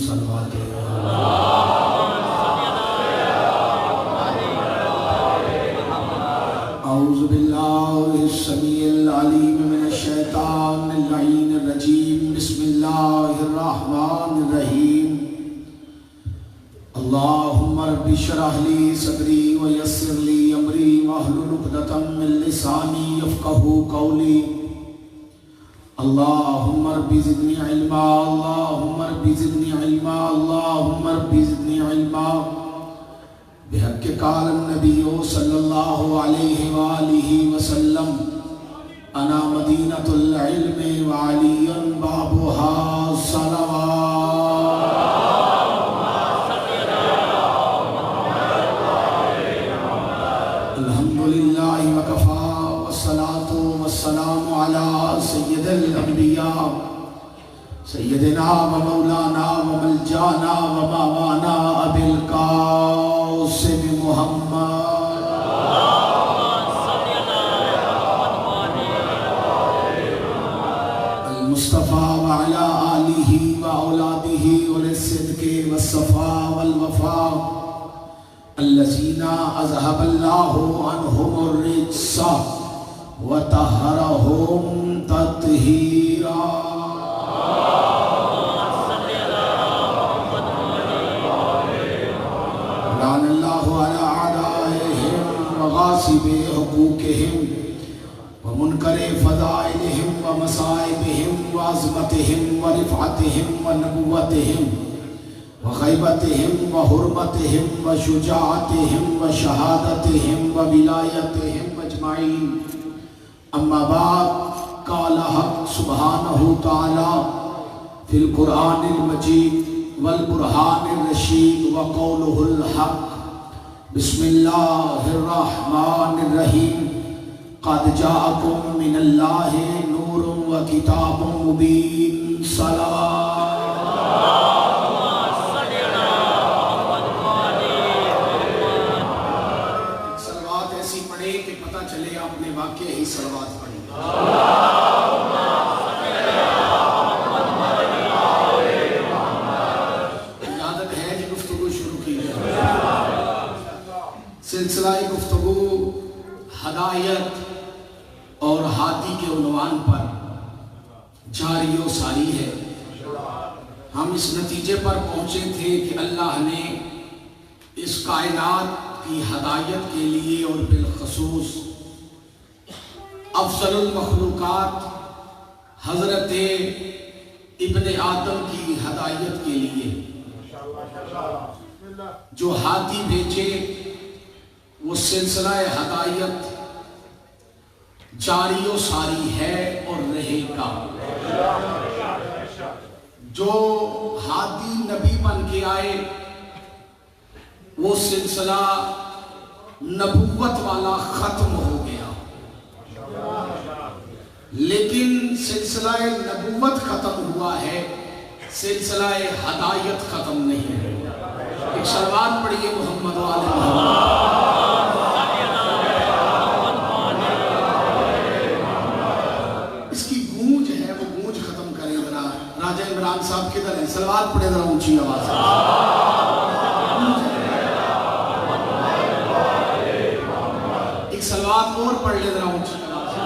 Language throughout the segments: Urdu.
صلوات اعوذ باللہ السمیع العلیم من الشیطان اللعین الرجیم بسم اللہ الرحمن الرحیم اللہم رب اشرح لی صدری ویسر لی امری واحلل عقدۃ من لسانی یفقہوا قولی اللہم رب زدنی علما اللہم رب زدنی علما اللہم رب زدنی علما بحق قال النبی صلی اللہ علیہ وآلہ وسلم انا مدینۃ العلم وعلی بابها صلوات الحمدللہ وکفا والصلاة والسلام علی سید الانبیاء سیدنا و مولانا و ملجانا و ماوانا ابی القاسم محمد المصطفیٰ و علی آلہ و اولادہ وللصدق والصفاء والوفاء الذین اذهب اللہ عنہم الرجس وطہرہم تطہیرا لعن اللہ علی اعدائہم وغاصب حقوقہم ومنکر فضائلہم ومصائبہم وعظمتہم ورفعتہم ونبوتہم وغیبتہم وحرمتہم وشجاعتہم وشہادتہم وولایتہم اجمعین اما بعد قال حق سبحانہ تعالی فی القرآن المجید والبرہان الرشید وقولہ الحق بسم اللہ الرحمن الرحیم قد جاءکم من اللہ نور وکتاب مبین صلوات ایسی پڑھے کہ پتہ چلے آپ نے واقعی ہی صلوات پڑھی سلسلہ گفتگو ہدایت اور ہادی کے عنوان پر جاری و ساری ہے۔ ہم اس نتیجے پر پہنچے تھے کہ اللہ نے اس کائنات کی ہدایت کے لیے اور بالخصوص افضل المخلوقات حضرت ابن آدم کی ہدایت کے لیے جو ہادی بھیجے، وہ سلسلہ ہدایت جاری و ساری ہے اور رہے گا۔ جو ہادی نبی بن کے آئے وہ سلسلہ نبوت والا ختم ہو گیا، لیکن سلسلہ نبوت ختم ہوا ہے، سلسلہ ہدایت ختم نہیں ہے۔ ایک صلوات پڑھیے محمد و آل محمد۔ اس کی گونج ہے، وہ گونج ختم کریں ذرا۔ راجہ عمران صاحب کدھر ہیں؟ صلوات پڑھیں ذرا اونچی آواز سے۔ ایک صلوات اور پڑھ لے ذرا اونچی آواز سے۔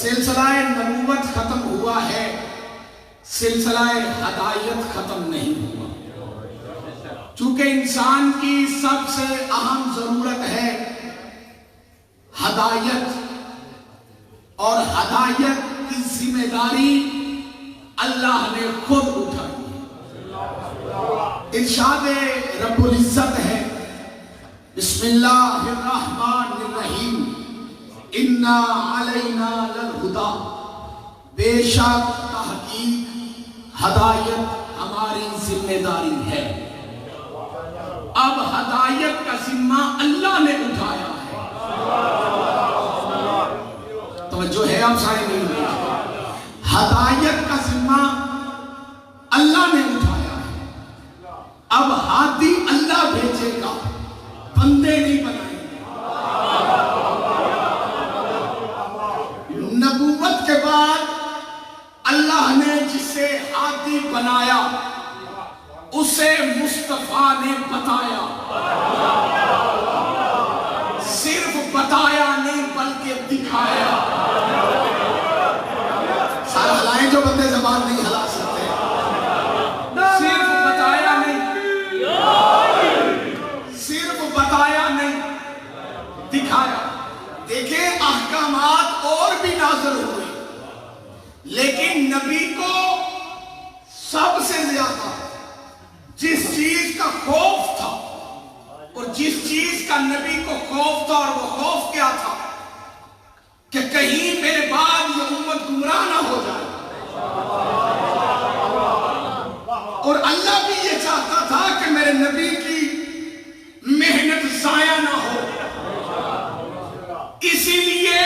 سلسلہ نبوت ختم ہوا ہے، سلسلہ ہدایت ختم نہیں ہوا۔ چونکہ انسان کی سب سے اہم ضرورت ہے ہدایت، اور ہدایت کی ذمہ داری اللہ نے خود اٹھائی۔ ارشاد رب العزت ہے بسم اللہ الرحمن الرحیم انا علینا للہدی، بے شک تحقیق ہدایت ہماری ذمہ داری ہے۔ اب ہدایت کا ذمہ اللہ نے اٹھایا ہے۔ توجہ ہے آپ سارے نہیں ہوئے؟ ہدایت کا ذمہ اللہ نے اٹھایا ہے۔ اب ہادی اللہ بھیجے گا، بندے نہیں بنائیں گے۔ نبوت کے بعد احکامات اور بھی نازل ہوئے، لیکن نبی کو سب سے زیادہ جس چیز کا خوف تھا، اور جس چیز کا نبی کو خوف تھا، اور وہ خوف کیا تھا کہ کہیں میرے بعد یہ امت گمراہ نہ ہو جائے، اور اللہ بھی یہ چاہتا تھا کہ میرے نبی کی محنت ضائع نہ ہو، اسی لیے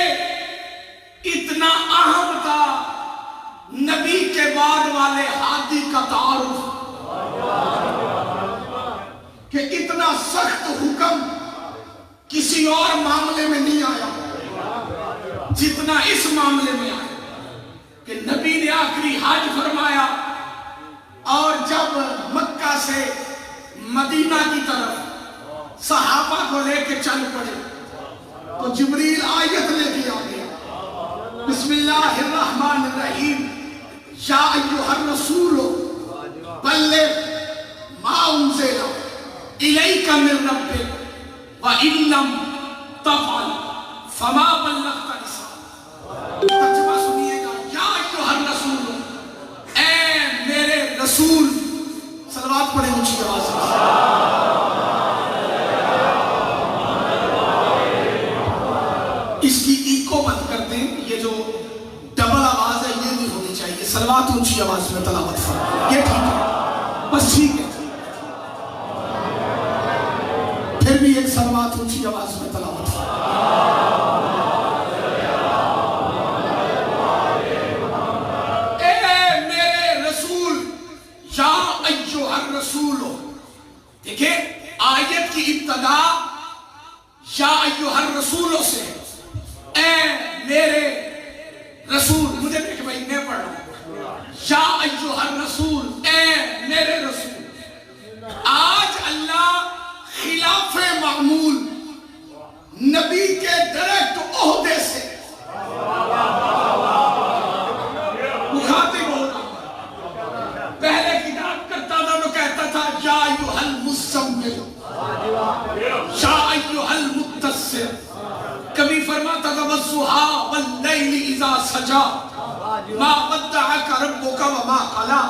اتنا اہم تھا نبی کے بعد والے ہادی کا تعارف، کہ اتنا سخت حکم کسی اور معاملے میں نہیں آیا جتنا اس معاملے میں آیا، کہ نبی نے آخری حج فرمایا، اور جب مکہ سے مدینہ کی طرف صحابہ کو لے کے چل پڑے تو جبریل آیت لے کے آ گیا، بسم اللہ الرحمن الرحیم، یا ایھا الرسول بلغ ما انزل الیک من ربک وان لم تفعل فما بلغت رسالتہ۔ ترجمہ سنیے گا، یا ایھا الرسول، اے میرے رسول، صلوات پڑھیں اونچی آواز سے، اس کی ایکو بند کر دیں، یہ جو ڈبل آواز ہے یہ نہیں ہونی چاہیے، صلوات اونچی آواز میں تلاوت فرمائیں، یہ ٹھیک ہے، بس ٹھیک ہے، پھر بھی ایک صلوات اونچی آواز میں تلاوت فرمائیں۔ اے میرے رسول، یا ایھا الرسول، دیکھیں آیت کی ابتدا یا ایھا الرسول سے، اے میرے رسول، مجھے دیکھ بھائی میں پڑھ رہا ہوں، یا ایھا الرسول، اے میرے رسول۔ آج اللہ خلاف معمول نبی کے ڈائریکٹ عہدے سے مخاطب ہو رہا، پہلے کتاب کرتا تھا تو کہتا تھا یا ایھا المزمل، یا ایھا المدثر، کبھی فرماتا تھا والضحیٰ واللیل اذا سجا ما ودعک ربک وما قلی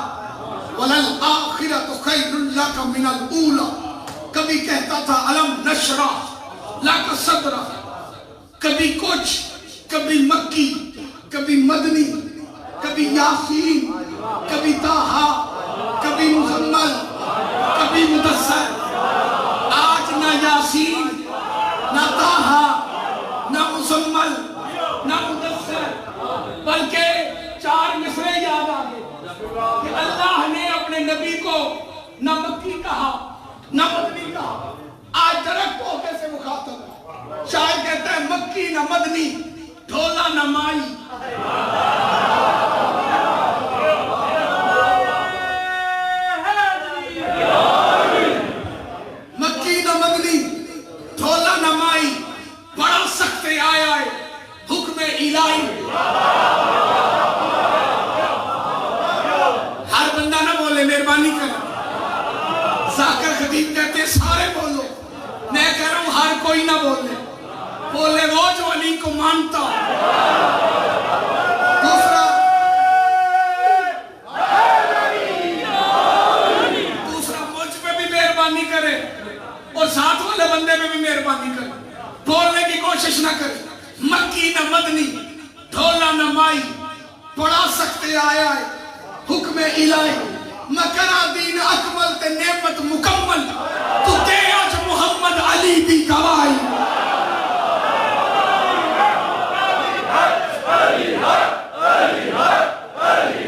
وللآخرۃ خیر لک من الاولی، کبھی کہتا تھا الم نشرح لک صدرک، کبھی کچھ، کبھی مکی، کبھی مدنی، کبھی یاسین، کبھی طٰہٰ، کبھی مزمل، کبھی مدثر۔ آج نہ یاسین، نہ طٰہٰ، نہ مزمل، نہ مدثر، بلکہ چار مصرے یاد آگئے کہ اللہ نے اپنے نبی کو نہ مکی کہا نہ مدنی کہا، آج ڈائریکٹ عہدے سے مخاطب ہے، شاید کہتا ہے مکی نہ مدنی، ڈھولا نہ مائی۔ مکی نہ مدنی، ڈھولا نہ مائی، بڑا سخت آیا ہے حکم الہی۔ ہر بندہ نہ بولے، مہربانی کریں، ذاکر خطیب کہتے ہیں سارے بولو، میں کہہ رہا ہوں ہر کوئی نہ بولے، بولے وہ جو علی کو مانتا۔ دوسرا مجھ پہ بھی مہربانی کرے اور ساتھ والے بندے پہ بھی مہربانی کرے، بولنے کی کوشش نہ کرے۔ مکی نہ مدنی، ڈھولا نہ مائی، بڑا سخت آیا ہے حکم الہی، مکرہ دین اکمل تے نعمت مکمل، تو دے آج محمد علی دی گواہی۔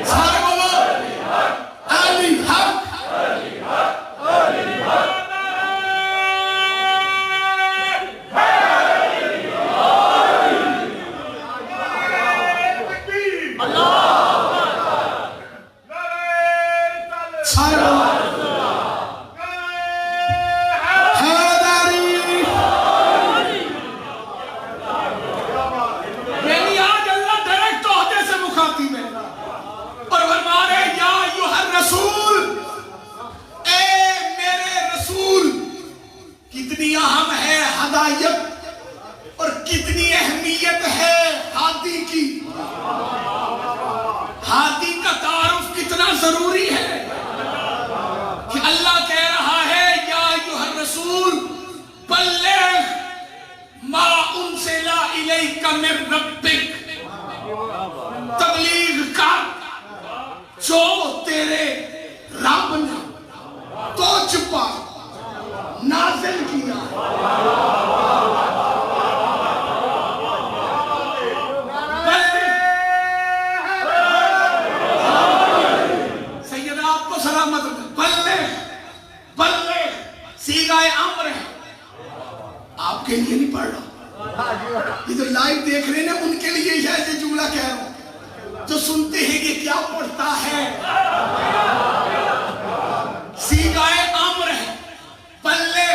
سارے بولو علی حق۔ اور کتنی اہمیت ہے ہادی کی، ہادی کا تعارف کتنا ضروری ہے کہ اللہ کہہ رہا ہے یا ایھا الرسول بلغ ما انزل الیک من ربک، تبلیغ کر جو تیرے رب نے تجھ پر نازل کیا۔ سیدہ آپ کو سلامت بلغ صیغہ امر ہے، آپ کے لیے نہیں پڑھ رہا، یہ جو لائیو دیکھ رہے ہیں ان کے لیے یہ جملہ کہہ رہا ہوں، جو سنتے ہیں یہ کیا پڑھتا ہے، صیغہ امر ہے، بلغ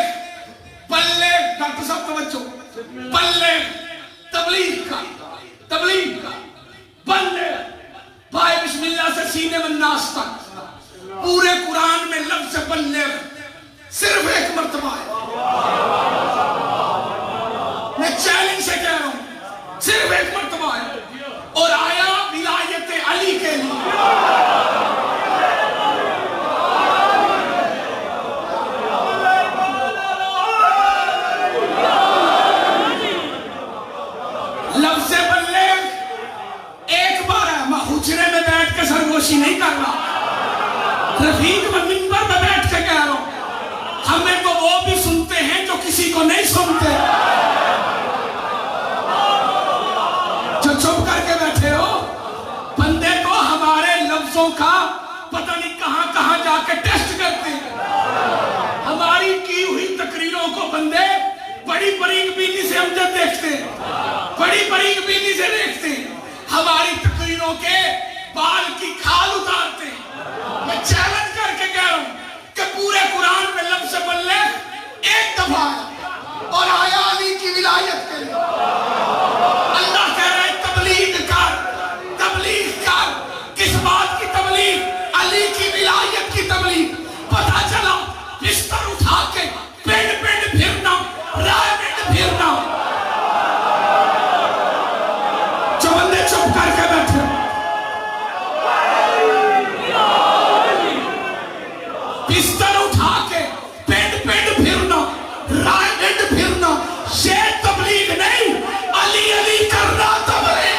ڈاکٹر صاحب توجہ، بلغ تبلیغ کا بلغ بھائی بسم اللہ سے سینے والناس تک پورے قرآن میں لفظ بلغ صرف ایک مرتبہ ہے، میں چیلنج سے کہہ رہا ہوں صرف ایک مرتبہ ہے، اور آیا ولایت علی کے لیے۔ لفظ بلغ ایک بار ہے، میں حجرے میں بیٹھ کے سرگوشی نہیں کر رہا، رفیق میں منبر میں بیٹھ کے کہہ رہا ہوں، ہمیں تو وہ بھی سنتے ہیں جو کسی کو نہیں سنتے، جو چھپ کر کے بیٹھے ہو، بندے تو ہمارے لفظوں کا پتہ نہیں کہاں کہاں جا کے ٹیسٹ کرتے ہیں، ہماری کی ہوئی تقریروں کو بندے بڑی باریک بینی سے امجد دیکھتے ہیں، بڑی باریک بینی سے دیکھتے ہیں، ہماری تقریروں کے بال کی کھال اتارتے ہیں۔ میں چیلنج کر کے کہہ رہا ہوں کہ پورے قرآن میں لفظ بلغ ایک دفعہ ہے، اور آیا علی کی ولایت کے لیے۔ اللہ کہہ رہا ہے تبلیغ کر، کس بات کی تبلیغ؟ علی کی ولایت کی تبلیغ۔ پتہ چلا بستر اٹھا کے پنڈ پھرنا، رائے پنڈ پھرنا، جو بندے چپ کر کے بیٹھے بستر اٹھا کے پنڈ پھرنا، رائے پنڈ پھرنا، یہ تبلیغ نہیں، علی علی کرنا تبلیغ۔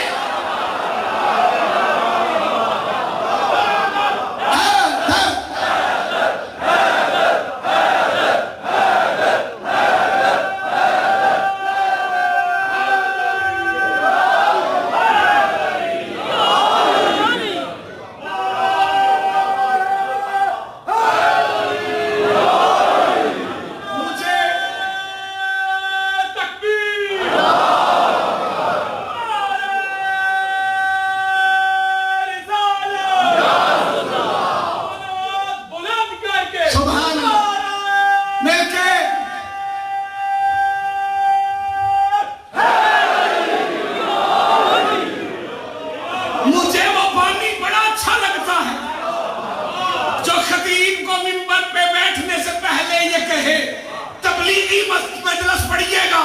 مجلس پڑھیے گا،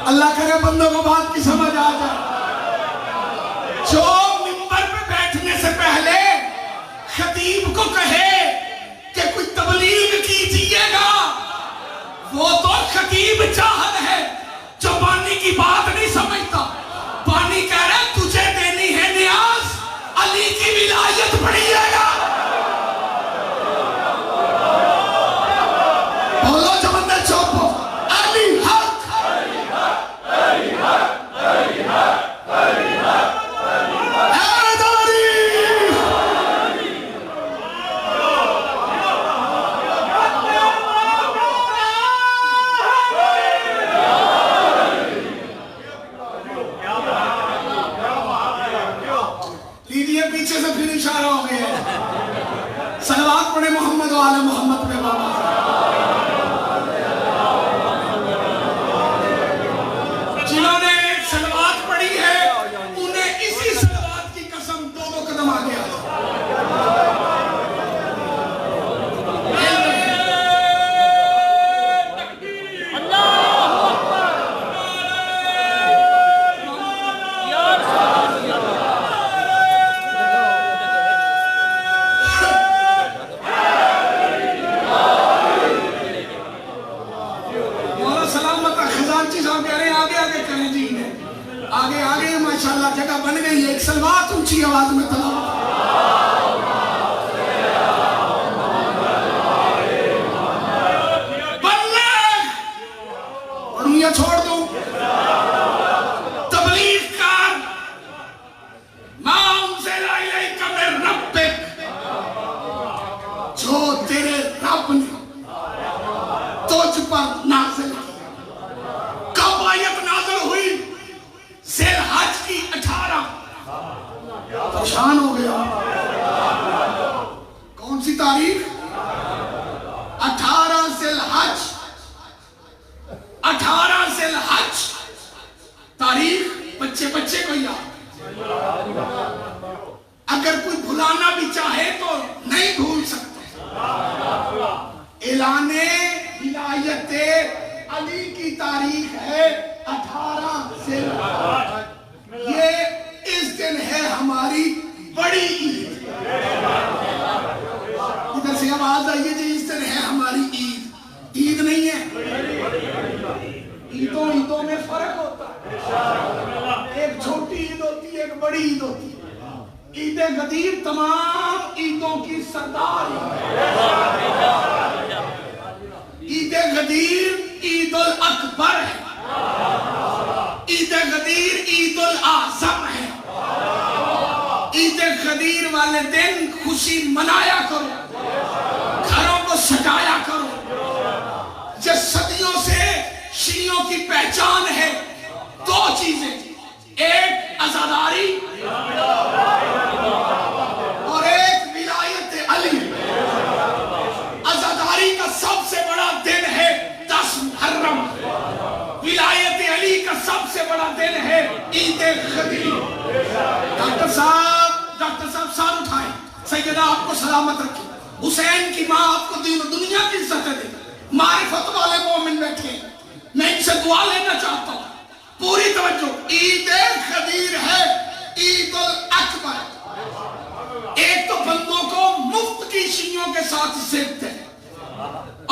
اللہ کرے بندوں کو بات کی سمجھ آ جائے، جو منبر پہ بیٹھنے سے پہلے خطیب کو کہے کہ کوئی تبلیغ کیجئے گا، وہ تو خطیب جاہل ہے جو بانی کی بات نہیں سمجھتا۔ بانی کہہ رہا ہے تجھے دینی ہے نیاز، علی کی ولایت پڑھیے گا۔ بولو جو بندے چوپ ہو، علی حق، علی حق، علی حق، علی حق، علی حق، حیدری۔ لیجیے پیچھے سے پھر اشارہ ہو گیا ہے، صلوات پڑھے محمد و آل محمد پہ بابا۔ جنہوں نے صلوات پڑھی ہے انہیں اسی صلوات کی قسم دو قدم آگے آ جائے۔ اونچی آواز میں تلاوت پڑھوں یا چھوڑ دوں؟ تبلیغ کار ما انزل الیک من ربک، جو تیرے رب نے تجھ پر نازل کیا۔ کب آیت نازل ہوئی؟ ذی الحج کی 18۔ پریشان ہو گیا، کون سی تاریخ؟ 18 ذی الحج، 18 ذی الحج تاریخ بچے کو یاد۔ اگر کوئی بھلانا بھی چاہے تو نہیں بھول سکتے۔ اعلان ولایت علی کی تاریخ ہے 18 ذی الحج۔ یہ اس دن ہے ہماری بڑی عید۔ ادھر سے آواز آئیے جی، اس دن ہے ہماری عید۔ عید نہیں ہے، عیدوں میں فرق ہوتا ہے۔ ایک چھوٹی عید ہوتی ہے، ایک بڑی عید ہوتی ہے۔ عید غدیر تمام عیدوں کی سردار ہے۔ عید غدیر عید الاکبر ہے، عید غدیر عید الاعظم ہے۔ عید غدیر والے دن خوشی منایا کرو، گھروں کو سجایا کرو۔ یہ صدیوں سے شیعوں کی پہچان ہے، دو چیزیں، ایک عزاداری اور ایک ولایت علی۔ عزاداری کا سب سے بڑا دن ہے 10 محرم، ولایت علی کا سب سے بڑا دن ہے عید غدیر۔ ڈاکٹر صاحب ساتھ اٹھائیں، سیدہ آپ کو سلامت رکھیں، حسین کی ماں آپ کو دین و دنیا کی عزت دے۔ معرفت والے مومن بیٹھے، میں ان سے دعا لینا چاہتا ہوں، پوری توجہ۔ عید غدیر ہے عید الاکبر۔ ایک تو بندوں کو مفت کی شیعوں کے ساتھ ضد ہے۔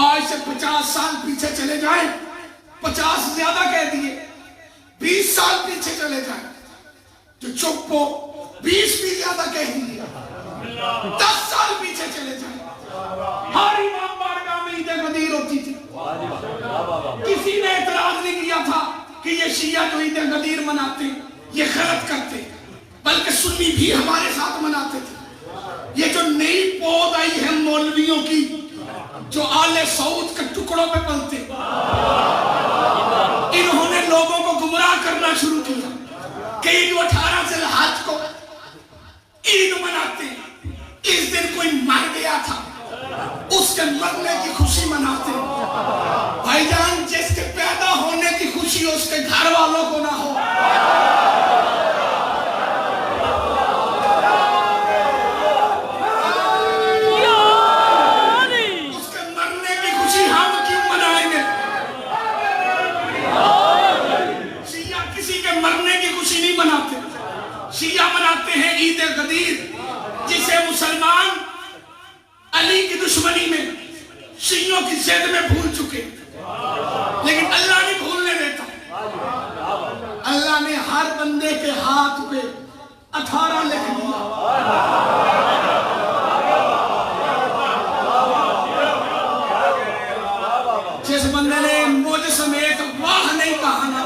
آج سے 50 سال پیچھے چلے جائیں، 50 زیادہ کہہ دیے، 20 سال پیچھے چلے جائیں جو چپ ہو، 20 بھی زیادہ کہہ دیے، 10 سال پیچھے چلے جائیں، ہر امام بارگاہ میں عید غدیر ہوتی تھی۔ کسی نے اعتراض نہیں کیا تھا کہ یہ شیعہ جو عید غدیر مناتے یہ غلط کرتے، بلکہ سنی بھی ہمارے ساتھ مناتے تھے۔ یہ جو نئی پود آئی ہے مولویوں کی، جو آل سعود کے ٹکڑوں پہ پلتے، انہوں نے لوگوں کو گمراہ کرنا شروع کیا کہ یہ جو 18 ذی الحج کو عید مناتے ہیں، اس دن کوئی مر گیا تھا، اس کے مرنے کی خوشی مناتے ہیں۔ بھائی جان، جس کے پیدا ہونے کی خوشی اس کے گھر والوں کو نہ ہو، اس کے مرنے کی خوشی ہم کیوں منائیں گے؟ شیعہ کسی کے مرنے کی خوشی نہیں مناتے، شیعہ مناتے ہیں عید غدیر، جسے مسلمان علی کی دشمنی میں، شیعوں کی زد میں بھول چکے، لیکن اللہ نہیں بھولنے دیتا۔ اللہ نے ہر بندے کے ہاتھ پہ 18 لکھ دیا۔ جس بندے نے مجھ سمیت واہ نہیں کہا نا،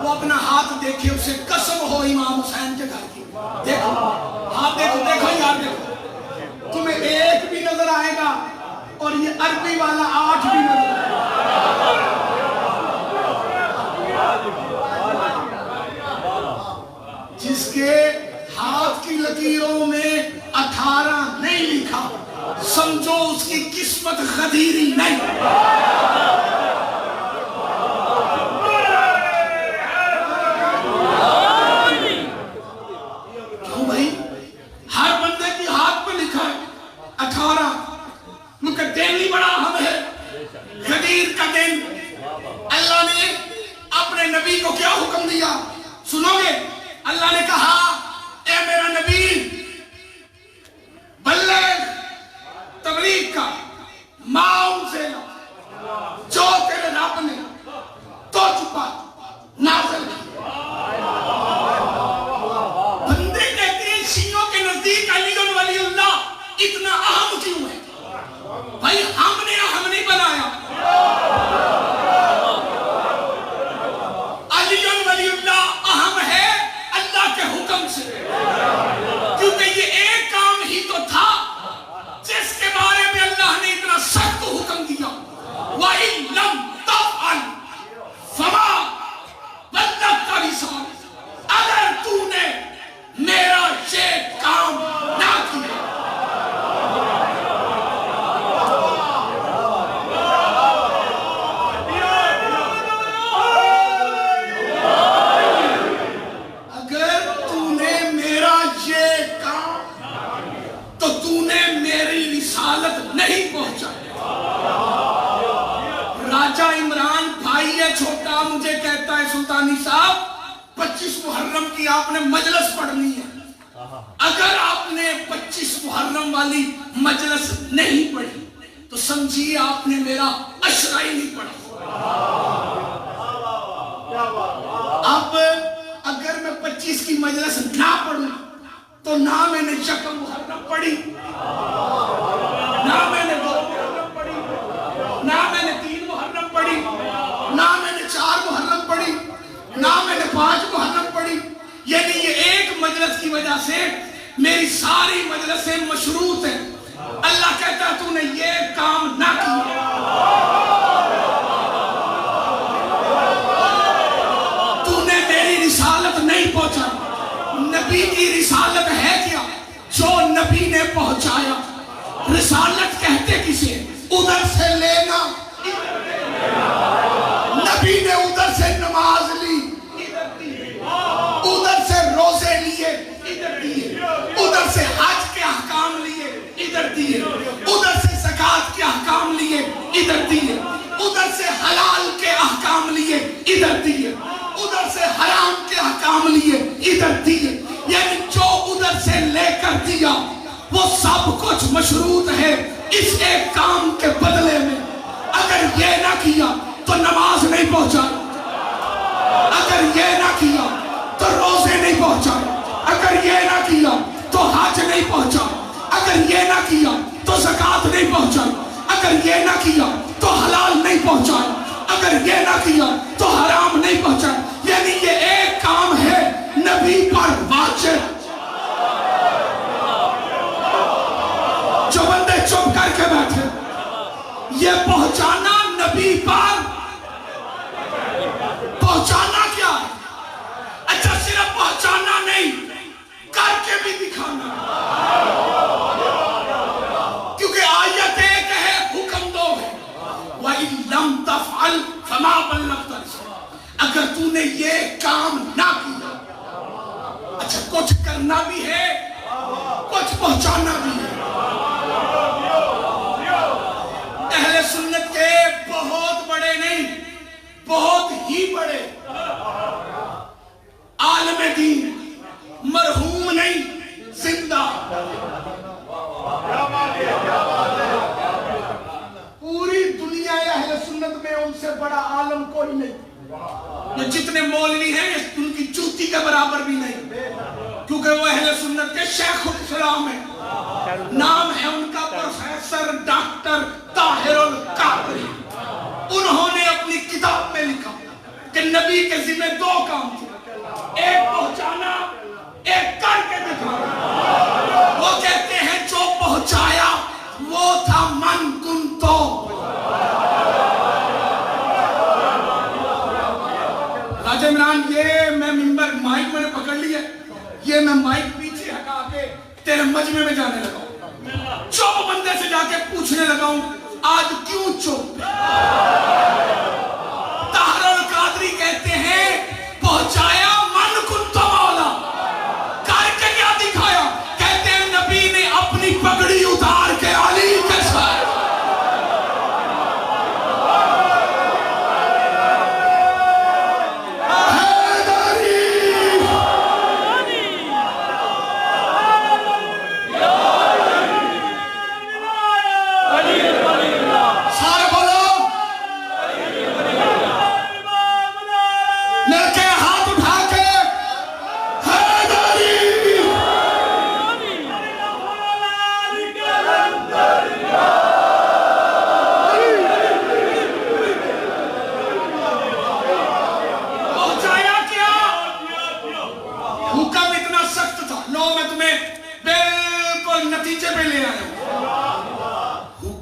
وہ اپنا ہاتھ دیکھے، اسے قسم ہو امام حسین کے گھر کی۔ دیکھو ہاتھ، دیکھو یار، دیکھو، تمہیں ایک بھی نظر آئے گا اور یہ عربی والا 8 بھی نظر آئے گا۔ جس کے ہاتھ کی لکیروں میں 18 نہیں لکھا، سمجھو اس کی قسمت غدیری نہیں۔ کیوں بھائی؟ ہر بندے کی ہاتھ پہ لکھا ہے 18، کیونکہ دن ہی بڑا اہم ہے، غدیر کا دن۔ اللہ نے اپنے نبی کو کیا حکم دیا؟ سنو گے؟ اللہ نے کہا، اے میرا نبی، بلغ تبلیغ کا ما انزل، جو تیرے رب نے تجھ پر نازل کیا۔ بندے کہتے ہیں بھائی ہم نے اہم نہیں بنایا. علی ولی اللہ اہم ہے اللہ کے حکم سے، کیونکہ یہ ایک کام ہی تو تھا جس کے بارے میں اللہ نے اتنا سخت حکم دیا. وَإِن لَمْ تَفْعَلْ فَمَا بَلَّغْتَ رِسَالَتِي، اگر تو نے میرا یہ کام نہ کیا. اگر تو نے میرا یہ کام، تو تو نے میری رسالت نہیں پہنچائی. راجہ عمران بھائی ہے چھوٹا، مجھے کہتا ہے سلطانی صاحب 25 محرم کی آپ نے مجلس پڑھنی ہے. اگر آپ نے 25 محرم والی مجلس نہیں پڑھی تو سمجھیے آپ نے میرا عشرہ ہی نہیں پڑھا. اب اگر میں 25 کی مجلس نہ پڑھوں تو نہ میں نے یکم محرم پڑھی، نہ میں نے 2 محرم پڑھی، نہ میں نے 3 محرم پڑھی، نہ میں نے 4 محرم پڑھی، نہ میں نے 5 محرم پڑھی. یعنی یہ ایک مجلس کی وجہ سے میری ساری مجلسیں مشروط ہیں. اللہ کہتا ہے تو نے یہ کام نہ کیا، تو نے میری رسالت نہیں پہنچائی. نبی کی رسالت ہے کیا؟ جو نبی نے پہنچایا. رسالت کہتے کسے؟ ادھر سے لینا. نبی نے ادھر سے نماز لی، ادھر سے روزے لیے، ادھر دیے. ادھر سے حج کے احکام لیے، ادھر دیے. ادھر سے زکوٰۃ کے احکام لیے، ادھر دیے. ادھر سے حلال کے احکام لیے، ادھر دیے. ادھر سے حرام کے احکام لیے، ادھر دیے. یعنی جو ادھر سے لے کر دیا وہ سب کچھ مشروط ہے اس ایک کام کے بدلے میں. اگر یہ نہ کیا تو نماز نہیں پہنچائی، اگر یہ نہ کیا تو روزے نہیں پہنچائے، اگر یہ نہ کیا تو حج نہیں پہنچائے، اگر یہ نہ کیا تو زکوٰۃ نہیں پہنچائی، اگر یہ نہ کیا تو حلال نہیں پہنچائے، اگر یہ نہ کیا تو حرام نہیں پہنچائے. یعنی یہ ایک کام ہے نبی پر واجب. جو بندے چپ کر کے بیٹھے، یہ پہنچانا نبی پر پہنچانا کیا ہے؟ اچھا صرف پہنچانا نہیں، کر کے بھی دکھانا. کیونکہ آیت ایک ہے، حکم 2 ہے. وَإِن لَمْ تَفْعَلْ فَمَا بَلَّغْتَ رِسَالَتِي، اگر تو نے یہ کام نہ کیا. اچھا کچھ کرنا بھی ہے، کچھ پہنچانا بھی ہے. اہل سنت کے بہت بڑے نہیں، بہت ہی بڑے عالم دین، مرحوم نہیں زندہ، پوری دنیا اہل سنت میں ان سے بڑا عالم کوئی نہیں. یہ جتنے مولوی ہیں ان کی جوتی کے برابر بھی نہیں، کیونکہ وہ اہل سنت کے شیخ الاسلام ہیں. نام ہے ان کا پروفیسر ڈاکٹر طاہر القادری. انہوں نے اپنی کتاب میں لکھا کہ نبی کے ذمہ 2 کام تھے، ایک پہنچانا، ایک کر کے دکھانا. وہ کہتے ہیں جو پہنچایا وہ تھا من کنتو. راجہ عمران یہ میں ممبر مائک میں نے پکڑ لیا، یہ میں مائک پیچھے ہٹا کے تیرے مجمع میں جانے لگا ہوں. چپ بندے سے جا کے پوچھنے لگا ہوں آج کیوں چپ؟ طاہر القادری کہتے ہیں پہنچایا من کنتو مولا، کر کے کیا دکھایا؟ کہتے ہیں نبی نے اپنی پگڑی اتار کے علی کے ساتھ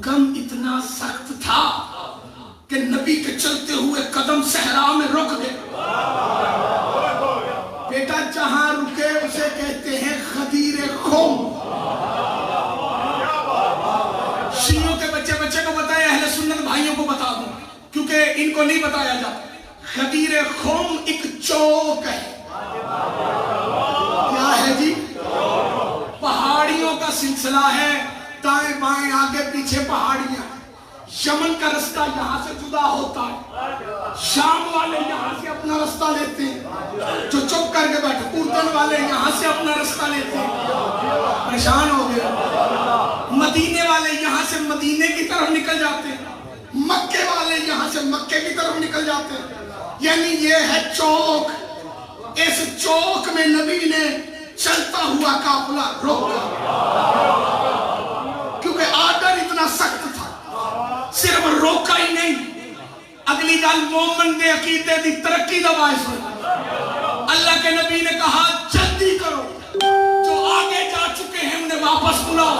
غم اتنا سخت تھا کہ نبی کے چلتے ہوئے قدم صحرا میں رک گئے. بیٹا جہاں رکے اسے کہتے ہیں غدیر خم. شیعوں کے بچے کو بتائے، اہل سنت بھائیوں کو بتا دوں کیونکہ ان کو نہیں بتایا جاتا. غدیر خم ایک چوک ہے. کیا ہے جی؟ پہاڑیوں کا سلسلہ ہے، دائیں بائیں آگے پیچھے پہاڑیاں. یمن کا رستہ یہاں سے جدا ہوتا ہے، شام والے یہاں سے اپنا رستہ لیتے ہیں، جو چپ کر کے بیٹھے اردن والے یہاں سے اپنا رستہ لیتے ہیں. پریشان ہو گیا. مدینے والے یہاں سے مدینے کی طرف نکل جاتے ہیں، مکے والے یہاں سے مکے کی طرف نکل جاتے ہیں. یعنی یہ ہے چوک. اس چوک میں نبی نے چلتا ہوا قافلہ روکا کیونکہ آرڈر اتنا سخت تھا. صرف روکا ہی نہیں، اگلی گل مومن دے عقیدے دی ترقی دا باعث ہوتا. اللہ کے نبی نے کہا جلدی کرو، جو آگے جا چکے ہیں انہیں واپس بلاؤ.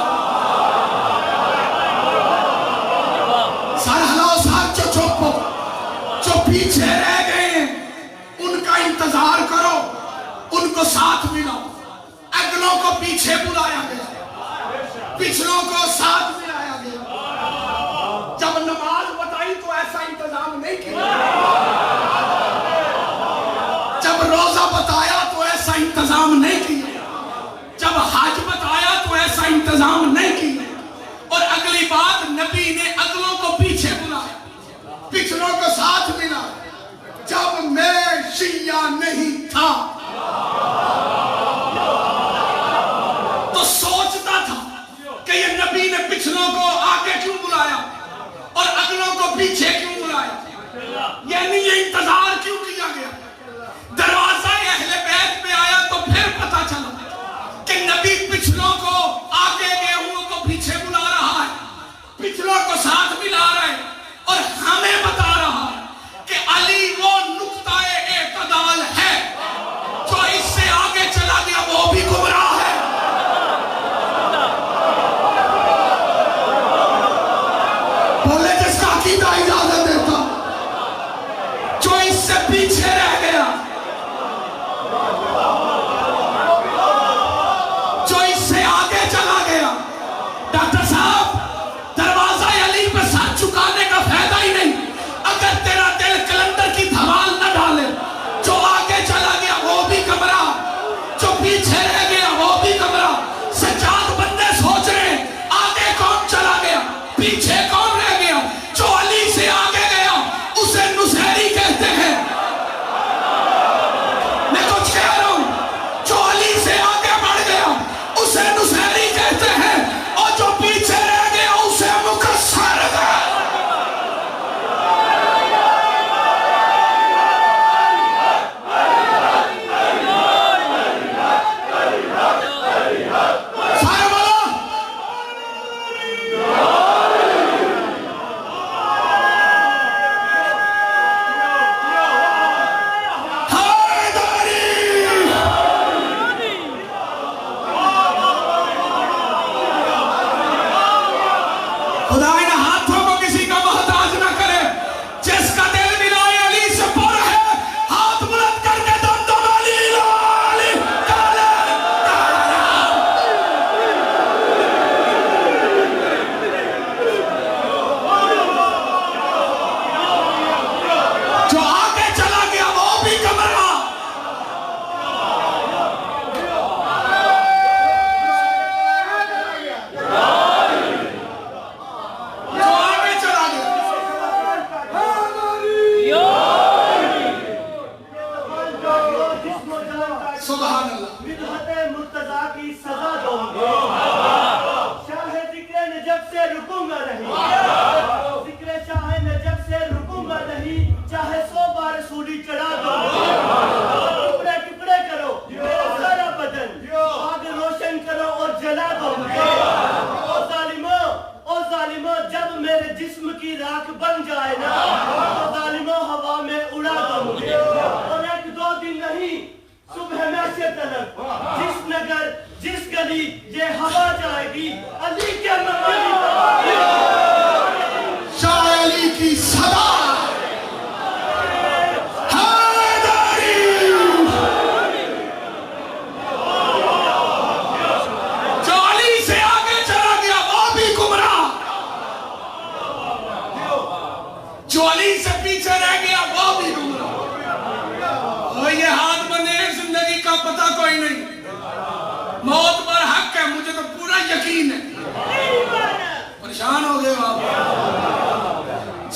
سر ہلاؤ، سر جو چپ ہو، جو پیچھے رہ گئے ہیں ان کا انتظار کرو، ان کو ساتھ ملاؤ. اگلوں کو پیچھے بلایا گیا، پچھلوں کو ساتھ ملایا گیا. جب نماز بتائی تو ایسا انتظام نہیں کیا. جب روزہ بتایا تو ایسا انتظام نہیں کیا. جب حج بتایا تو ایسا انتظام نہیں کیا. اور اگلی بات، نبی نے اگلوں کو پیچھے بلایا، پچھلوں کو ساتھ ملا. جب میں شیعہ نہیں تھا تو سوچتا تھا کہ یہ نبی نے پچھلوں کو آگے کیوں بلایا اور اگلوں کو پیچھے کیوں بلایا. یعنی یہ انتظار کیوں کیا گیا. دروازہ اہل بیت پہ آیا تو پھر پتا چلا کہ نبی پچھلوں کو آگے گئے ہوئے کو پیچھے بلا رہا ہے، پچھلوں کو ساتھ ملا رہا ہے اور ہمیں بتا رہا ہے کہ علی وہ نقطہ اعتدال ہے. جو اس سے آگے چلا گیا وہ بھی گمراہ ہے. بولے جس کا عقیدہ اجازت دیتا. جو اس سے پیچھے رہ گیا، جو اس سے آگے چلا گیا. ڈاکٹر صاحب، دروازہ علی پہ سر چکانے کا فائدہ ہی نہیں اگر تیرا دل کلندر کی دھمال نہ ڈالے. جو آگے چلا گیا وہ بھی گمراہ، جو پیچھے رہ گیا وہ بھی گمراہ. سجاد بندے سوچ رہے ہیں آگے کون چلا گیا، پیچھے کون رہ گیا. جو علی سے آگے گیا اسے نصیری کہتے ہیں. میں کچھ کہہ رہا ہوں، جو علی سے آگے بڑھ گیا اسے نصیری کہتے ہیں، اور جو پیچھے رہ گیا اسے مکسر ہے. جس گلی یہ ہوا جائے گی علی کے مقام دے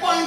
5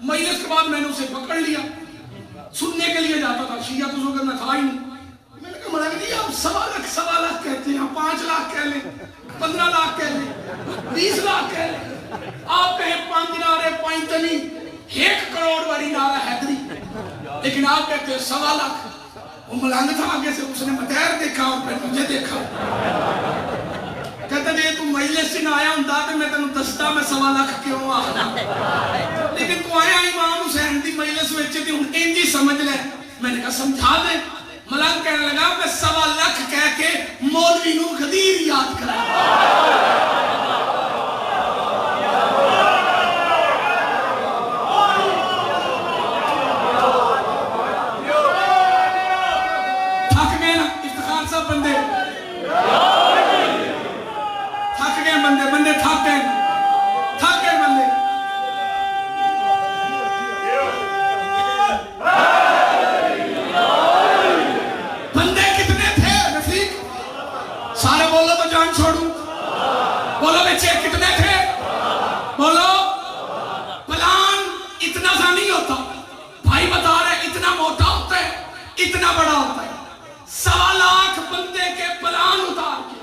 مجلس کے بعد میں نے اسے پکڑ لیا، سننے کے لیے جاتا تھا، شیعہ تو میں تھا ہی نہیں۔ میں نے کہا مولوی جی آپ 1.25 لاکھ کہتے ہیں، 5 لاکھ کہہ لیں، 15 لاکھ کہہ لیں، 20 لاکھ کہہ لیں، آپ کہیں 5 نعرے 5 تنی 1 کروڑ والی نعرہ حیدری، لیکن آپ کہتے ہیں 1.25 لاکھ۔ وہ ملنگ تھا آگے سے، اس نے مطیر دیکھا اور پھر مجھے دیکھا، کہتا جی تو مجلس سے نہ آیا ہوں تو میں تنوں دستا میں 1.25 لاکھ کیوں آنا، لیکن تو آیا امام حسین دی مجلس وچ تے ہن انجی سمجھ لے۔ میں نے کہا سمجھا دے۔ ملنگ کہنے لگا میں 1.25 لاکھ کہہ کے مولوی نو غدیر یاد کرا۔ تھک گئے نا افتخار صاحب، بندے تھک گئے، بندے تھک گئے بندے۔ بندے کتنے تھے رفیق؟ سارے بولو تو جان چھوڑوں، بولو بچے کتنے تھے، بولو۔ پلان اتنا سا نہیں ہوتا، بھائی بتا رہے اتنا موٹا ہوتا ہے، اتنا بڑا ہوتا ہے۔ 1.25 لاکھ بندے کے پلان اتار کے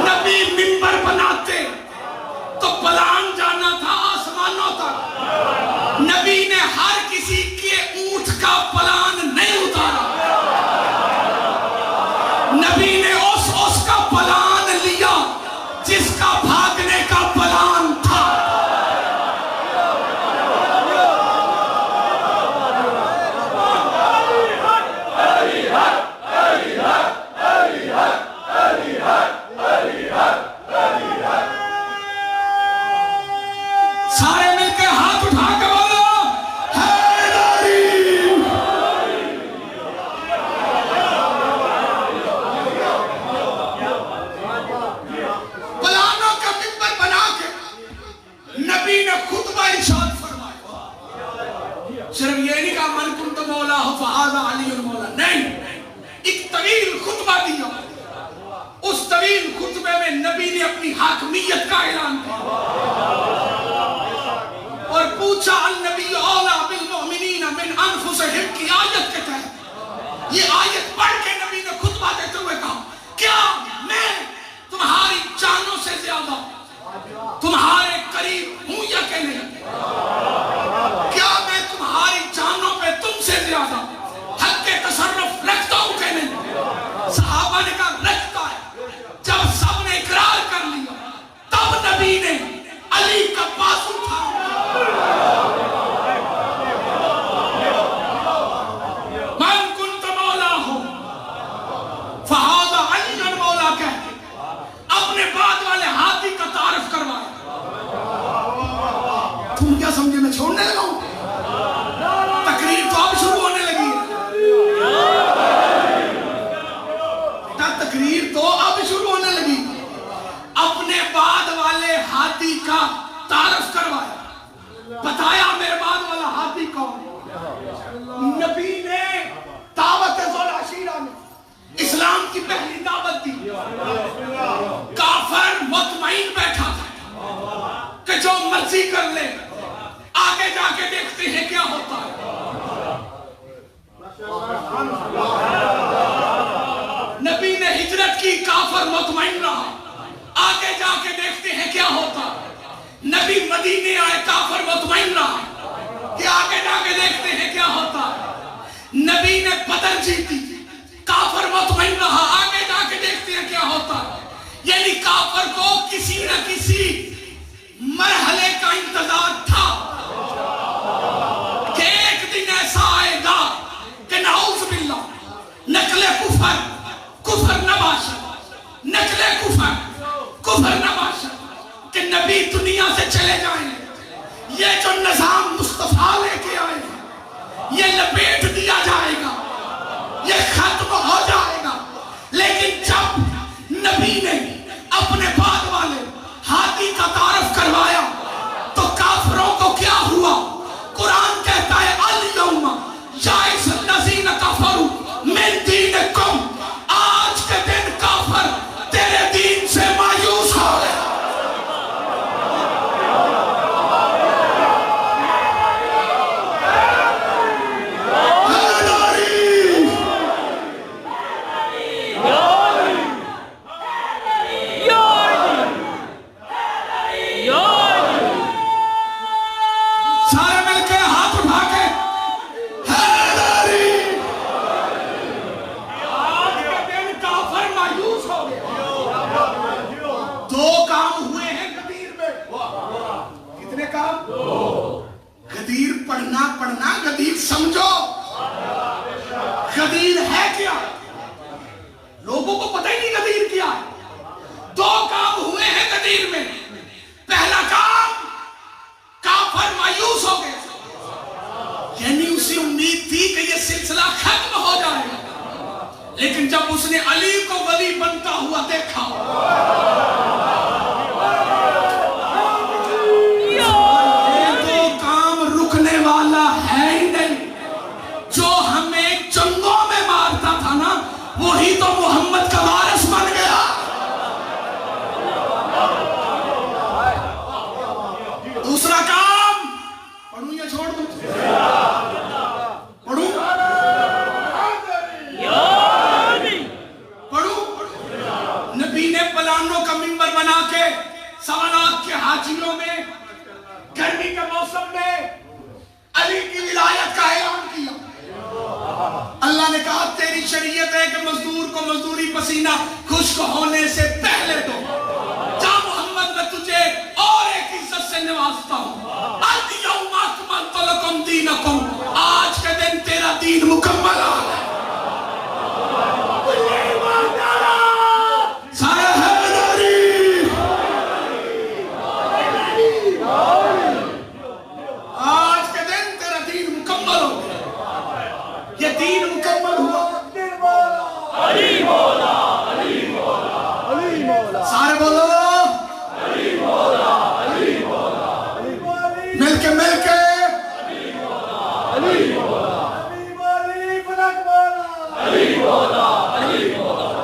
نبی منبر بناتے تو پلان جانا تھا آسمانوں تک۔ نبی نے ہر کسی کے اونٹ کا پلان نہیں اتارا، نبی نے اس کا پلان لیا جس کا بھاگنے کا پلان تھا۔ سارے مل کے ہاتھ اٹھا کے بولو حیدری۔ پلانوں کا منبر بنا کے نبی نے خطبہ ارشاد فرمایا۔ صرف یہ نہیں کہا من کنت مولا فہذا علی المولا، نہیں، ایک طویل خطبہ دیا۔ اس طویل خطبے میں نبی نے اپنی حاکمیت کا اعلان کیا اور پوچھا النبی اولا بالمؤمنین من انفسہم کی آیت کے تحت۔ یہ آیت پڑھ کے نبی نے خطبہ دیتے ہوئے کہا کیا میں تمہاری جانوں سے زیادہ تمہارے قریب ہوں یا کہ نہیں؟ کیا میں تمہاری جانوں پہ تم سے زیادہ حق کے تصرف رکھتا ہوں کہ نہیں؟ صحابہ نے کہا رکھتا ہے۔ جب سب نے اقرار کر لیا تب نبی نے علی کا پاس اٹھا، من کنت مولا ہو فہذا علی المولا کہہ کے اپنے بعد والے ہاتھی کا تعارف کروایا۔ تم کیا سمجھے میں چھوڑنے لگا ہوں؟ تقریر تو اب شروع ہونے لگی ہے، تقریر تو اب شروع ہونے لگی۔ اپنے بعد والے ہاتھی کا تعارف کروایا، بتایا میرے بعد والا ہاتھی کون۔ نبی نے دعوت ذوالعشیرہ میں اسلام کی پہلی دعوت دی۔ کافر مطمئن بیٹھا تھا کہ جو مرضی کر لے، آگے جا کے دیکھتے ہیں کیا ہوتا ہے۔ نبی نے ہجرت کی، کافر مطمئن رہا، آگے جا کے دیکھتے ہیں کیا ہوتا ہے۔ نبی مدینے آئے، کافر مطمئن رہا کہ آگے جا کے دیکھتے ہیں کیا ہوتا ہے۔ نبی نے بدر جیتی، کافر مطمئن رہا، آگے جا کے دیکھتے ہیں کیا ہوتا ہے۔ یعنی کافر کو کسی نہ کسی مرحلے کا انتظار تھا کہ ایک دن ایسا آئے گا کہ نعوذ باللہ نقل کفر نہ باشد، نقل کفر نہ باشد، کہ نبی دنیا سے چلے جائیں، یہ جو نظام مصطفیٰ لے کے آئے ہیں یہ لپیٹ دیا جائے گا، یہ ختم ہو جائے گا۔ لیکن جب نبی نے اپنے بعد والے ہاتھی کا تعارف کروایا تو کافروں کو کیا ہوا؟ قرآن کہتا ہے الیوم یئس الذین کفروا من دینکم، آج کے دن کافر تیرے دین سے مایوس ہو گئے۔ پڑھنا غدیر سمجھو. غدیر ہے کیا؟ لوگوں کو پتہ ہی نہیں غدیر کیا ہے. دو کام ہوئے ہیں غدیر میں. پہلا کام کافر مایوس ہو گئے, یعنی اسے امید تھی کہ یہ سلسلہ ختم ہو جائے گا, لیکن جب اس نے علی کو ولی بنتا ہوا دیکھا, یہ تو کام رکنے والا ہے ہی نہیں. جو ہمیں جنگوں میں مارتا تھا نا, وہی تو محمد کا وارث بن گیا. دوسرا کام, پڑھوں یا چھوڑ دوں؟ پڑھوں؟ پڑھوں؟ نبی نے پلانوں کا منبر بنا کے سوالات کے حاجیوں میں گرمی کے موسم میں علی کی ولایت کا اعلان کیا. اللہ نے کہا تیری شریعت ہے کہ مزدور کو مزدوری پسینہ خشک ہونے سے پہلے دو. جا محمد میں تجھے اور ایک عزت سے نوازتا ہوں. اليوم اکملت لکم دینکم, آج کے دن تیرا دین مکمل آ گیا. سارے حیدری, آج کے دن تیرا دین مکمل ہو گیا. یہ دین مکمل ہوا. علی مولا, علی مولا, علی مولا. سارے بولو علی مولا, علی مولا, مل کے علی مولا, علی مولا, علی مولا, علی مولا, علی مولا,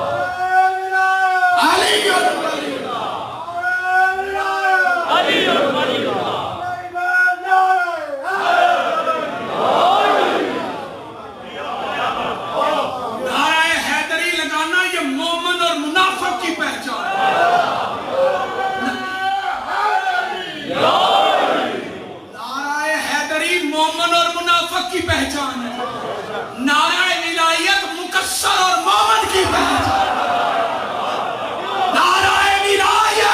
علی نعرہ حیدری لگانا یہ مومن اور منافق کی پہچان ہے. نعرہ حیدری مومن اور منافق کی پہچان ہے. نعرہ ولایت مکسر اور مومن کی پہچان ہے. نعرہ ولایت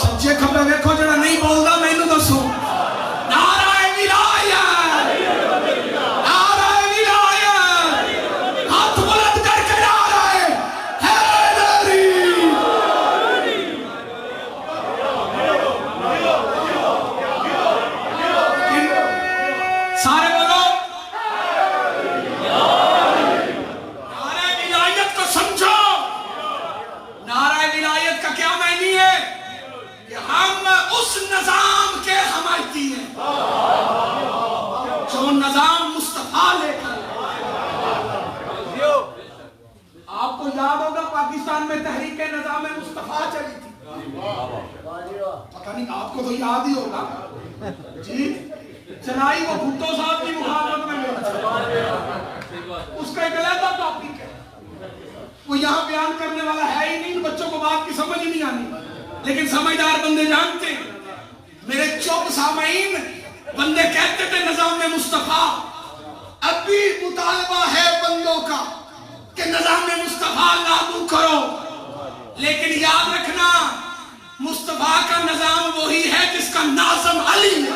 سچے کھبے دیکھو جڑا نہیں بولدا مینوں دسو. نعرہ ولایت, نعرہ ولایت, ہاتھ بلند کر کے نعرہ حیدری. سارے بولو نعرہ ولایت کو سمجھو. نعرہ ولایت کا کیا معنی ہے؟ کہ ہم اس نظام کے حمایتی ہیں جو نظام مصطفیٰ لے کر. آپ کو یاد ہوگا پاکستان میں تحریک نظام مصطفیٰ چلی تھی. پتہ نہیں آپ کو تو یاد ہی ہوگا جی. چلائی وہ بھٹو صاحب کی مخالفت میں اس کا ایک علیحدہ ٹاپک ہے. وہ یہاں بیان کرنے والا ہے ہی نہیں, بچوں کو بات کی سمجھ ہی نہیں آنی, لیکن سمجھدار بندے جانتے ہیں. میرے چوپ سامعین, بندے کہتے تھے نظام مصطفیٰ. اب بھی مطالبہ ہے بندوں کا کہ نظام مصطفیٰ لاگو کرو, لیکن یاد رکھنا مصطفیٰ کا نظام وہی ہے جس کا ناظم علی ہے.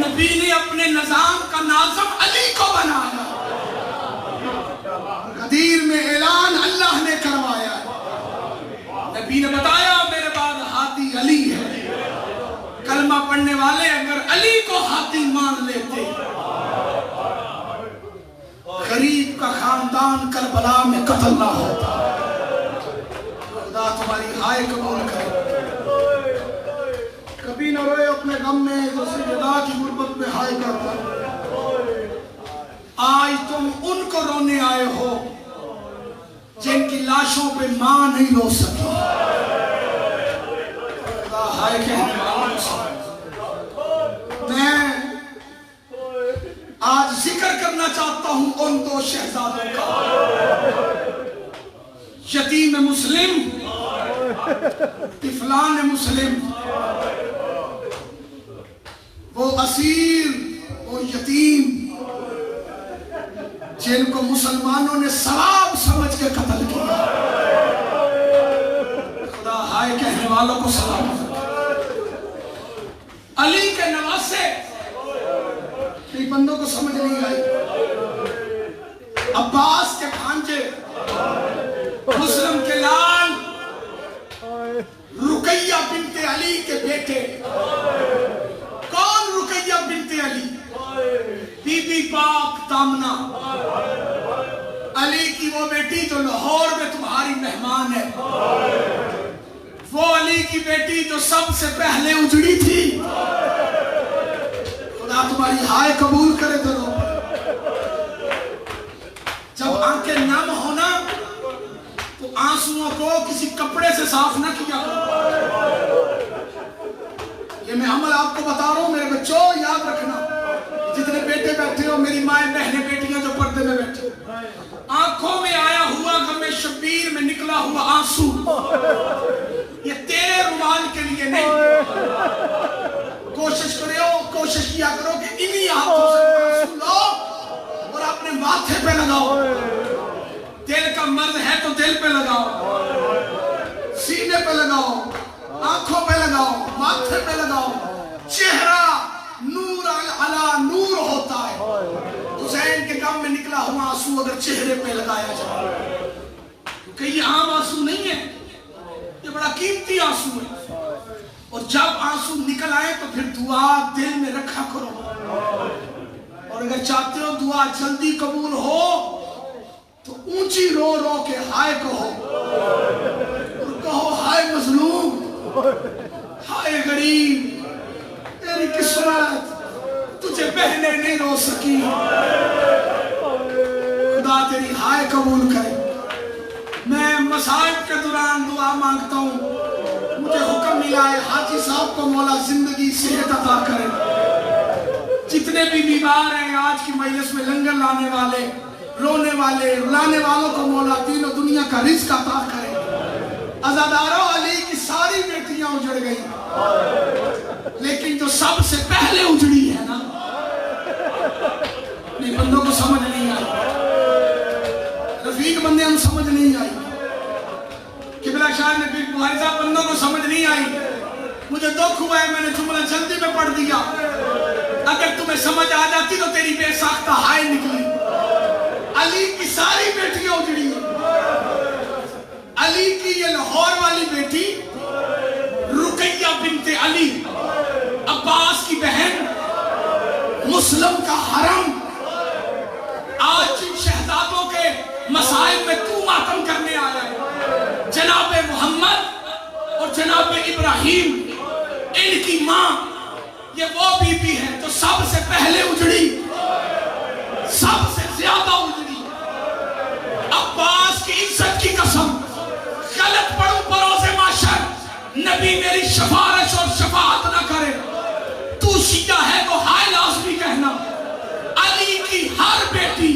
نبی نے اپنے نظام کا ناظم علی کو بنایا. غدیر میں اعلان اللہ نے کروایا. نبی نے بتایا میرے بعد ہادی علی ہے. کلمہ پڑھنے والے اگر علی کو ہادی مان لیتے, غریب کا خاندان کربلا میں قتل نہ ہوتا. خدا تمہاری ہائے قبول کرے. کبھی نہ روئے اپنے غم میں جو سجدہ کی غربت میں ہائے کرتا. آج تم ان کو رونے آئے ہو جن کی لاشوں پہ ماں نہیں رو سکی. ہائے کہنے والوں میں آج ذکر کرنا چاہتا ہوں ان دو شہزادوں کا. یتیم مسلم, طفلان مسلم, وہ اسیر, وہ وہ یتیم جن کو مسلمانوں نے ثواب سمجھ کے قتل کیا. خدا ہائے کہنے والوں کو سلام. علی کے نواسے کئی بندوں کو سمجھ نہیں آئی. عباس کے بھانجے، مسلم کے لال، رقیہ بنت علی کے بیٹے. کون رقیہ بنت علی؟ بی بی پاک تامنہ، علی کی وہ بیٹی جو لاہور میں تمہاری مہمان ہے، وہ علی کی بیٹی جو سب سے پہلے اجڑی تھی. خدا تمہاری ہائے قبول کرے کرو. جب آنکھیں نم ہونا تو آنسوؤں کو کسی کپڑے سے صاف نہ کیا کرو. یہ میں عمل آپ کو بتا رہا ہوں میرے بچوں، یاد رکھنا. جتنے بیٹے بیٹھے ہو، میری مائیں بہنیں بیٹیاں جو پردے میں بیٹھے ہو، آنکھوں میں آیا ہوا غم شبیر میں نکلا ہوا آنسو یہ تیرے رومال کے لیے نہیں. کوشش کیا کرو کہ انہی ہاتھوں سے آنسو لو اور اپنے ماتھے پہ لگاؤ. دل کا مرض ہے تو دل پہ لگاؤ، سینے پہ لگاؤ، آنکھوں پہ لگاؤ، ماتھے پہ لگاؤ. چہرہ نور علی نور ہوتا ہے. حسین کے غم میں نکلا ہوا آنسو اگر چہرے پہ لگایا جائے، کیونکہ یہ عام آنسو نہیں ہے، یہ بڑا قیمتی آنسو ہے. اور جب آنسو نکل آئے تو پھر دعا دل میں رکھا کرو. اور اگر چاہتے ہو دعا جلدی قبول ہو تو اونچی رو رو کے ہائے کہو، اور کہو ہائے مظلوم، ہائے غریب، تیری قسمت تجھے بہنیں نہیں رو سکی. خدا تیری ہائے قبول کرے. میں مصائب کے دوران دعا مانگتا ہوں، مجھے حکم ملا ہے حاجی صاحب کو مولا زندگی صحت عطا کرے. جتنے بھی بیمار ہیں آج کی مجلس میں، لنگر لانے والے، رونے والے، رلانے والوں کو مولا دین و دنیا کا رزق عطا کرے. عزاداروں، علی کی ساری بیٹیاں اجڑ گئی، لیکن جو سب سے پہلے اجڑی ہے نا، نہیں بندوں کو سمجھ نہیں آئی. رفیق بندے ہم سمجھ نہیں آئی. قبلہ شاہ نے پھر بخاری صاحب بندوں کو سمجھ نہیں آئی. مجھے دکھ ہوا ہے، میں نے جملہ جلدی میں پڑھ دیا. اگر تمہیں سمجھ آ جاتی تو تیری بے ساختہ ہائے نکلی. علی کی ساری بیٹیاں اجڑی ہیں. علی کی یہ لاہور والی بیٹی رقیہ بنت علی، عباس کی بہن، مسلم کا حرم، آج جن شہزادوں کے مسائل میں تو ماتم کرنے آیا ہے، جناب محمد اور جناب ابراہیم، ان کی ماں یہ وہ بی بی ہے جو سب سے پہلے اجڑی، سب سے زیادہ اجڑی. عباس کی عزت کی قسم، غلط پڑھوں بروز معاشر، نبی میری سفارش اور شفاعت نہ کرے. تو شیعہ ہے تو ہائے لازمی کہنا. علی کی ہر بیٹی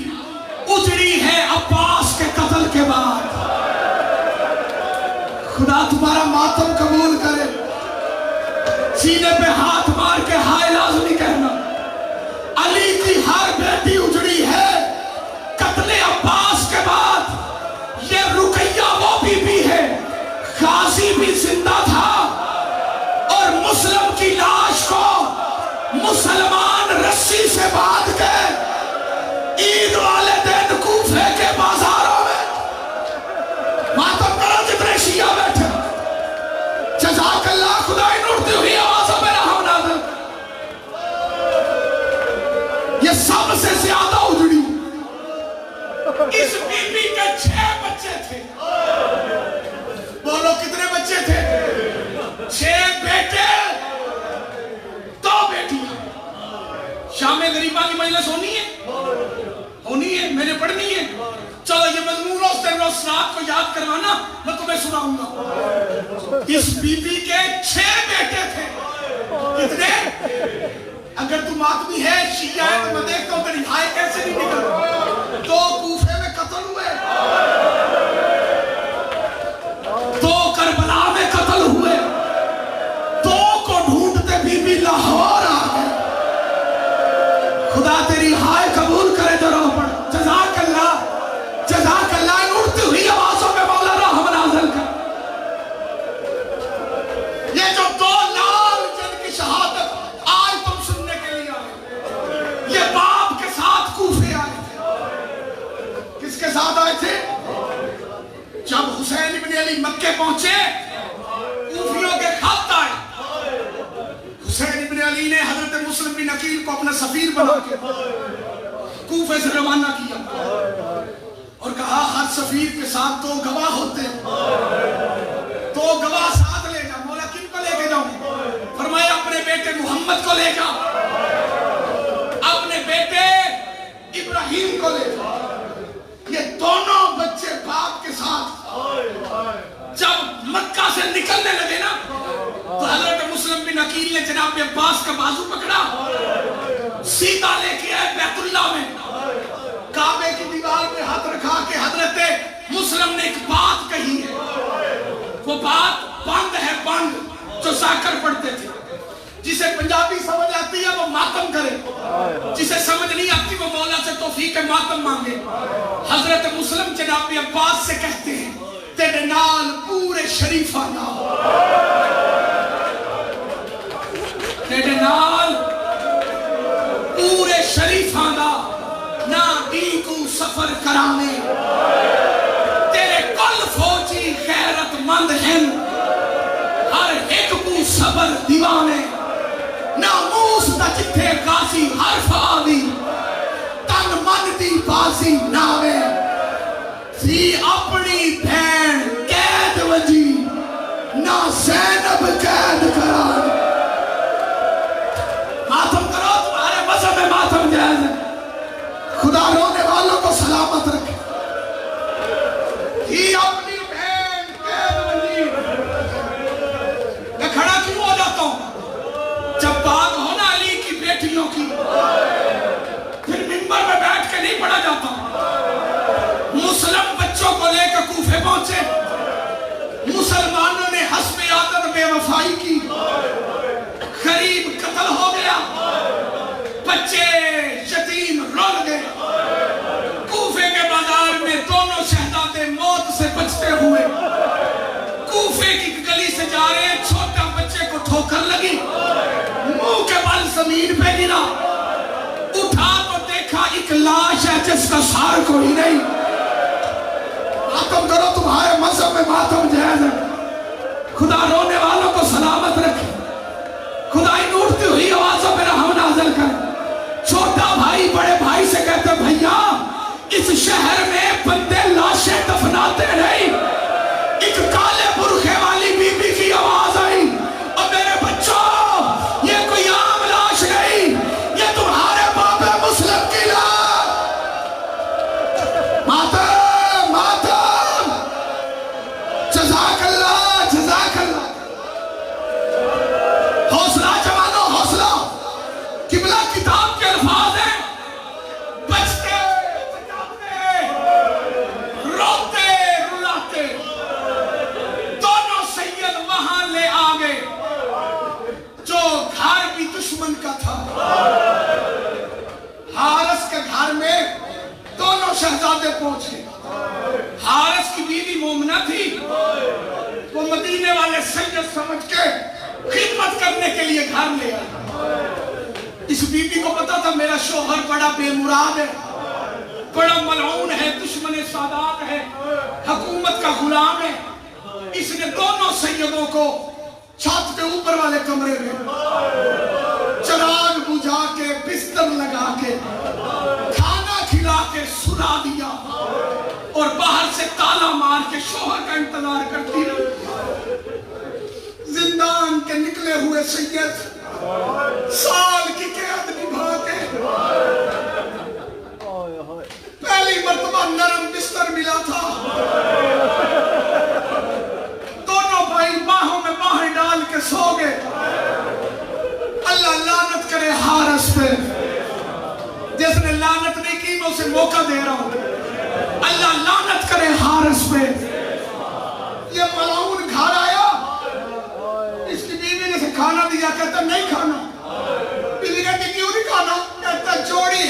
اجڑی ہے عباس کے قتل کے بعد. خدا تمہارا ماتم قبول کرے. سینے پہ ہاتھ مار کے ہائے لازمی کہنا. علی کی ہر بیٹی اجڑی ہے قتل عباس کے بعد. یہ رقیہ وہ بی بی ہے، غازی بھی زندہ تھا اور مسلم کی لاش کو مسلمان رسی سے باندھ کے عید والے دن کوفے کے بازاروں میں ماتم کرو. جتنے شیعہ بیٹھے جزاک اللہ، خدای نورتی ہوئی آوازوں میں رحم نازل. یہ سب سے زیادہ اجڑی. اس بی بی کے 6 بچے تھے. بولو کتنے بچے تھے؟ 6 بیٹے، 2 بیٹیاں. شام غریبہ کی مجلس ہونی ہے، میں نے پڑھنی ہے. چلو یہ مضمون اس دن روز رات کو یاد کروانا، میں تمہیں سناؤں گا. اس بی بی کے 6 بیٹے تھے. کتنے؟ اگر تم آدمی ہے، شیعہ ہے، تو میں دیکھتا ہوں تیری ہائے کیسے نہیں نکل. 2 کوفے میں قتل ہوئے، 2 کربلا میں قتل ہوئے، 2 کو ڈھونڈتے بی بی لاہور آ گئے. مولا تیری ہائے قبول کرے تو رو پڑھ جزاک اللہ ان اڑتی ہوئی آوازوں میں مولا رحم نازل کر. یہ جو دو لال جن کی شہادت آج تم سننے کے لیے آئے, یہ باپ کے ساتھ کوفے آئے تھے. کس کے ساتھ آئے تھے؟ جب حسین ابن علی مکے پہنچے کوفیوں کے خط آئے. حسین ابن علی نے حضرت مسلم بن عقیل کو اپنا سفیر بنا کے کوفے سے روانہ کیا اور کہا ہر سفیر کے ساتھ 2 گواہ ہوتے ہیں, 2 گواہ ساتھ لے جا. مولا کن کو لے کے جاؤں؟ فرمایا اپنے بیٹے محمد کو لے جا, اپنے بیٹے ابراہیم کو لے جا. یہ دونوں بچے باپ کے ساتھ جب مکہ سے نکلنے لگے نا تو حضرت مسلم بن عقیل نے جناب عباس کا بازو پکڑا, سیدھا لے کے آئے بیت اللہ میں, کعبے کی دیوار پہ ہاتھ رکھا کے حضرت مسلم نے ایک بات کہی ہے. وہ بات بند ہے, بند جو ذاکر پڑھتے تھے. جسے پنجابی سمجھ آتی ہے وہ ماتم کرے, جسے سمجھ نہیں آتی وہ مولا سے توفیق ماتم مانگے. حضرت مسلم جناب عباس سے کہتے ہیں تیرے نال پورے شریفہ نال, تیرے نال پورے شریفہ دا نہ دی کو سفر کرانے. تیرے کل فوجی غیرت مند ہیں, ہر ایک کو صبر دیوانے. ناموس دا جتھے غازی حرف آوی, تن من دی بازی ناوے. تھی اپنی بھین قید وجی, نہ زینب قید کران. ماتم کرو, تمہارے مذہب میں ماتم جائز ہے. خدا رونے والوں کو سلامت رکھے. تھی اپنی بہن قید وجی. میں کھڑا کیوں ہو جاتا ہوں؟ جب بات ہو نا علی کی بیٹیوں کی پھر منبر میں بیٹھ کے نہیں پڑھا جاتا. مسلم بچوں کو لے کر کوفے پہنچے, مسلمانوں نے حسب عادت بے وفائی کی, غریب قتل ہو گیا, بچے یتیم رول گئے. کوفے کے بازار میں دونوں شہزادے موت سے بچتے ہوئے کوفے کی گلی سے جا رہے ہیں. چھوٹا بچے کو ٹھوکر لگی, منہ کے بل زمین پہ گرا, اٹھا تو دیکھا ایک لاش ہے جس کا سار کوئی نہیں. ماتم کرو, تمہارے مذہب میں ماتم جائز ہے. خدا رونے والوں کو سلامت رکھے. خدا ان اٹھتی ہوئی آوازوں پہ رحم نازل کر. چھوٹا بھائی بڑے بھائی سے کہتے بھیا اس شہر میں بندے لاشیں دفناتے نہیں. ایک کالے برخے والی بی بی کی آواز آئی, اور میرے بچوں یہ کوئی عام لاش نہیں, یہ تمہارے باب مسلم کی لاش. ماتم, ماتم. جزاک اللہ, جزاک اللہ. حوصلہ جوانو, حوصلہ. قبلہ کتاب کے الفاظ ہیں, بچتے بچاتے روتے رلاتے. دونوں سید وہاں لے آگے جو گھر بھی دشمن کا تھا. حارث کے گھر میں دونوں شہزادے پہنچے. حارث کی بیوی مومنہ تھی, وہ مدینے والے سید سمجھ کے خدمت کرنے کے لیے گھر لے آئے. اس بیوی کو پتا تھا میرا شوہر بڑا بے مراد ہے, بڑا ملعون ہے, دشمن سادات ہے, حکومت کا غلام ہے. اس نے دونوں سیدوں کو چھت کے اوپر والے کمرے میں چراغ بجھا کے, بستر لگا کے, کھانا کھلا کے سلا دیا, اور باہر سے تالا مار کے شوہر کا انتظار کرتی رہی. زندان کے نکلے ہوئے سید سال کی قید نبھا کے پہلی مرتبہ نرم بستر ملا تھا. دونوں بھائی باہوں میں باہیں ڈال کے سو گئے. اللہ لعنت کرے حارث پہ, جس نے لعنت نہیں کی میں اسے موقع دے رہا ہوں. اللہ لعنت کرے حارث پہ. یہ ملعون گھر آیا, اس کی بیوی نے سے کھانا دیا, کہتا نہیں کھانا. بیوی کہتی کیوں نہیں کھانا؟ کہتا جوڑی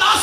10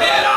13